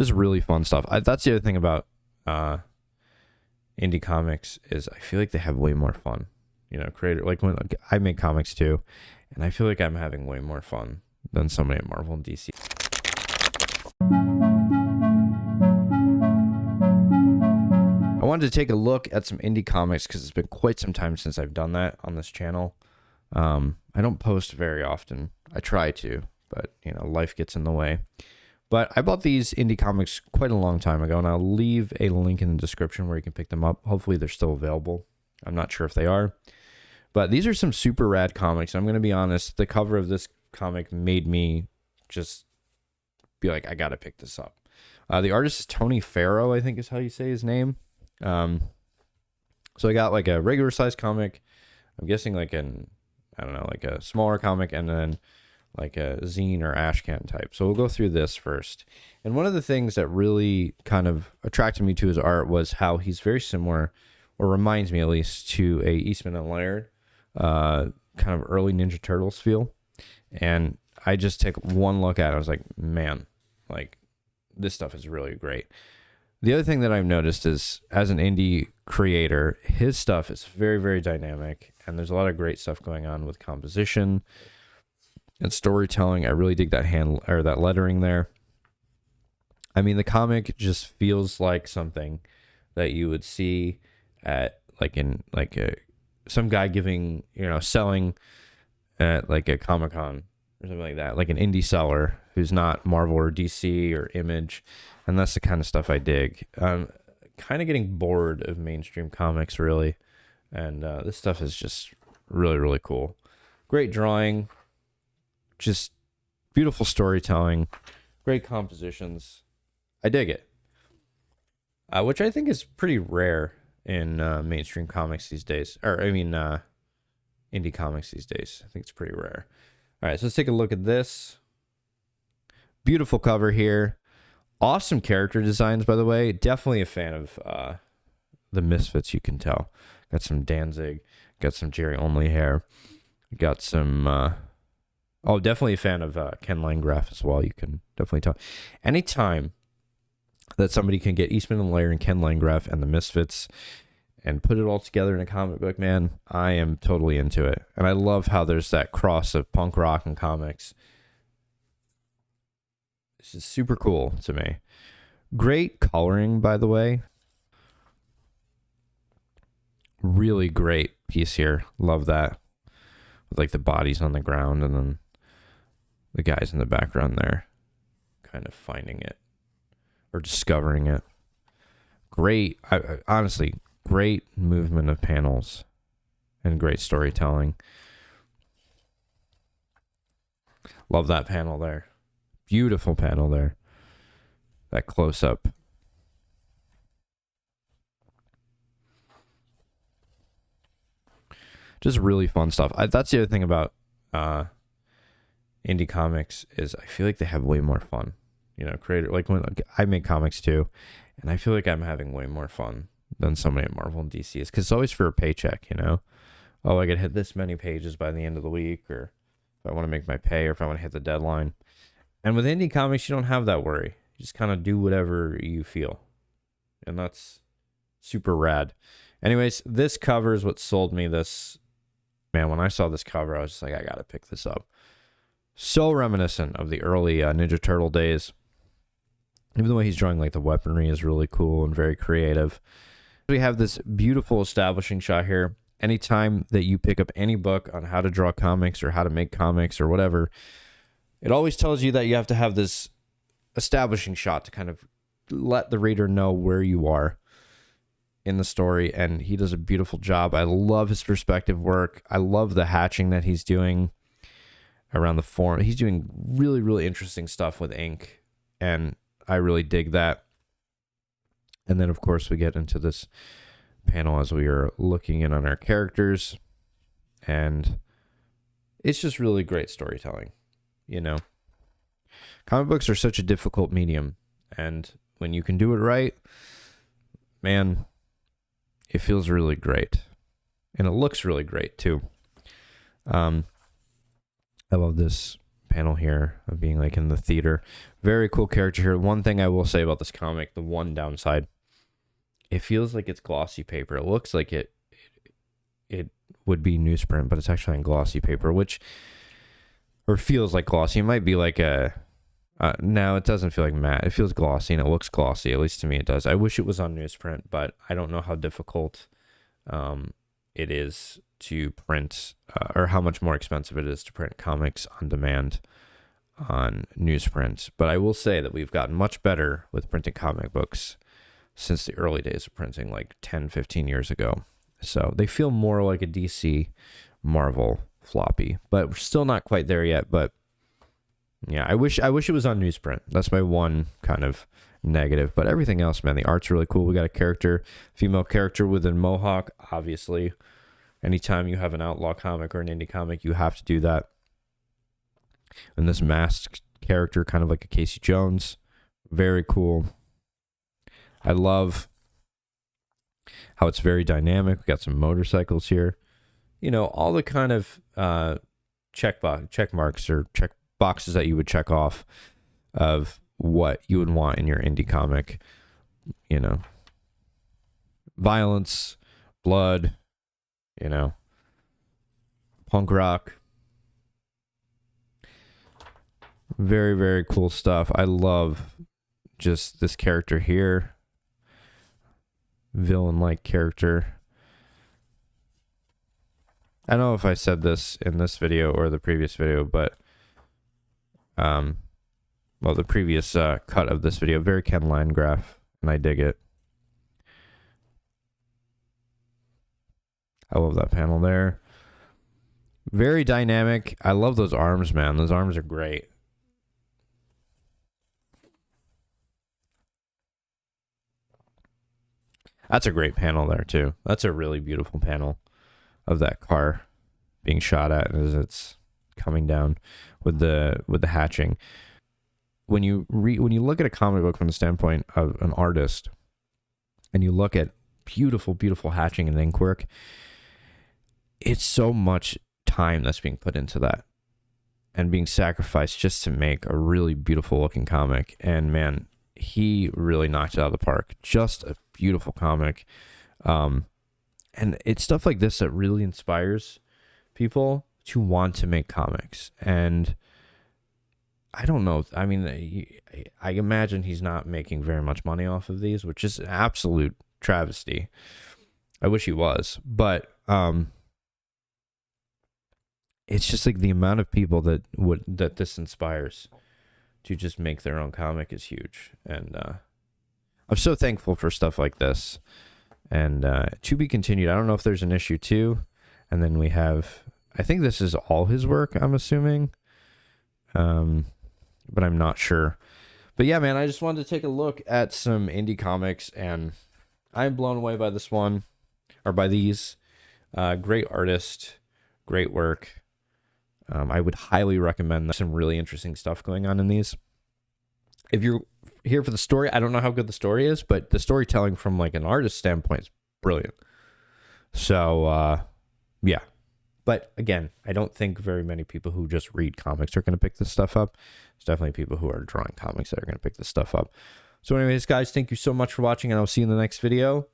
Just really fun stuff. That's the other thing about indie comics is I feel like they have way more fun. You know, creator like when I make comics too, and I feel like I'm having way more fun than somebody at Marvel and DC. I wanted to take a look at some indie comics because it's been quite some time since I've done that on this channel. I don't post very often. I try to, but you know, life gets in the way. But I bought these indie comics quite a long time ago, and I'll leave a link in the description where you can pick them up. Hopefully they're still available. I'm not sure if they are. But these are some super rad comics. I'm going to be honest, the cover of this comic made me just be like, I got to pick this up. The artist is Tony Farrow, I think is how you say his name. So I got like a regular size comic. I'm guessing like I don't know, like a smaller comic, and then like a zine or ashcan type. So we'll go through this first. And one of the things that really kind of attracted me to his art was how he's very similar, or reminds me at least, to a Eastman and Laird, kind of early Ninja Turtles feel. And I just took one look at it. I was like, man, like this stuff is really great. The other thing that I've noticed is, as an indie creator, his stuff is very, very dynamic, and there's a lot of great stuff going on with composition and storytelling. I really dig that that lettering there. I mean, the comic just feels like something that you would see at some guy giving, selling at like a Comic-Con or something like that, like an indie seller who's not Marvel or DC or Image. And that's the kind of stuff I dig. I'm kind of getting bored of mainstream comics, really. And this stuff is just really, really cool. Great drawing. Just beautiful storytelling. Great compositions. I dig it. Which I think is pretty rare in mainstream comics these days. Indie comics these days. I think it's pretty rare. All right, so let's take a look at this. Beautiful cover here. Awesome character designs, by the way. Definitely a fan of the Misfits, you can tell. Got some Danzig. Got some Jerry Only hair. Got some... definitely a fan of Ken Landgraf as well. You can definitely tell. Anytime that somebody can get Eastman and Laird and Ken Landgraf and the Misfits and put it all together in a comic book, man, I am totally into it. And I love how there's that cross of punk rock and comics. It's just super cool to me. Great coloring, by the way. Really great piece here. Love that. With like the bodies on the ground and then the guys in the background there kind of finding it or discovering it. Great. Honestly, great movement of panels and great storytelling. Love that panel there. Beautiful panel there. That close up. Just really fun stuff. That's the other thing about indie comics is I feel like they have way more fun. You know, creator like when I make comics too, and I feel like I'm having way more fun than somebody at Marvel and DC is, because it's always for a paycheck. You know, I could hit this many pages by the end of the week, or if I want to make my pay, or if I want to hit the deadline. And with indie comics, you don't have that worry. You just kind of do whatever you feel. And that's super rad. Anyways, this cover is what sold me this. Man, when I saw this cover, I was just like, I got to pick this up. So reminiscent of the early Ninja Turtle days. Even the way he's drawing like the weaponry is really cool and very creative. We have this beautiful establishing shot here. Anytime that you pick up any book on how to draw comics or how to make comics or whatever, it always tells you that you have to have this establishing shot to kind of let the reader know where you are in the story. And he does a beautiful job. I love his perspective work. I love the hatching that he's doing around the form. He's doing really, really interesting stuff with ink, and I really dig that. And then, of course, we get into this panel as we are looking in on our characters, and it's just really great storytelling. You know, comic books are such a difficult medium, and when you can do it right, man, it feels really great, and it looks really great too. I love this panel here of being like in the theater. Very cool character here. One thing I will say about this comic, the one downside, it feels like it's glossy paper. It looks like it would be newsprint, but it's actually on glossy paper, or feels like glossy. It might be like no, it doesn't feel like matte. It feels glossy and it looks glossy. At least to me it does. I wish it was on newsprint, but I don't know how difficult it is to print or how much more expensive it is to print comics on demand on newsprint. But I will say that we've gotten much better with printing comic books since the early days of printing, like 10, 15 years ago. So they feel more like a DC Marvel floppy, but we're still not quite there yet. But yeah, I wish it was on newsprint. That's my one kind of negative. But everything else, man, the art's really cool. We got a female character with a mohawk, obviously. Anytime you have an outlaw comic or an indie comic, you have to do that. And this masked character, kind of like a Casey Jones. Very cool. I love how it's very dynamic. We got some motorcycles here. You know, all the kind of check marks or check boxes that you would check off of what you would want in your indie comic. You know, violence, blood, you know, punk rock. Very, very cool stuff. I love just this character here. Villain-like character. I don't know if I said this in this video or the previous video, but well, the previous cut of this video, very Ken Landgraf, and I dig it. I love that panel there. Very dynamic. I love those arms, man. Those arms are great. That's a great panel there too. That's a really beautiful panel of that car being shot at as it's coming down with the hatching. When you look at a comic book from the standpoint of an artist, and you look at beautiful, beautiful hatching and ink work, it's so much time that's being put into that and being sacrificed just to make a really beautiful looking comic. And man, he really knocked it out of the park. Just a beautiful comic. And it's stuff like this that really inspires people to want to make comics. And I don't know. I mean, I imagine he's not making very much money off of these, which is an absolute travesty. I wish he was. But it's just like the amount of people that this inspires to just make their own comic is huge. And I'm so thankful for stuff like this. And to be continued. I don't know if there's an issue 2. And then we have, I think this is all his work, I'm assuming. But I'm not sure. But yeah, man, I just wanted to take a look at some indie comics, and I'm blown away by this one, or by these. Great artist, great work. I would highly recommend some really interesting stuff going on in these. If you're here for the story, I don't know how good the story is, but the storytelling from like an artist standpoint is brilliant. So, yeah. But again, I don't think very many people who just read comics are going to pick this stuff up. It's definitely people who are drawing comics that are going to pick this stuff up. So anyways, guys, thank you so much for watching, and I'll see you in the next video.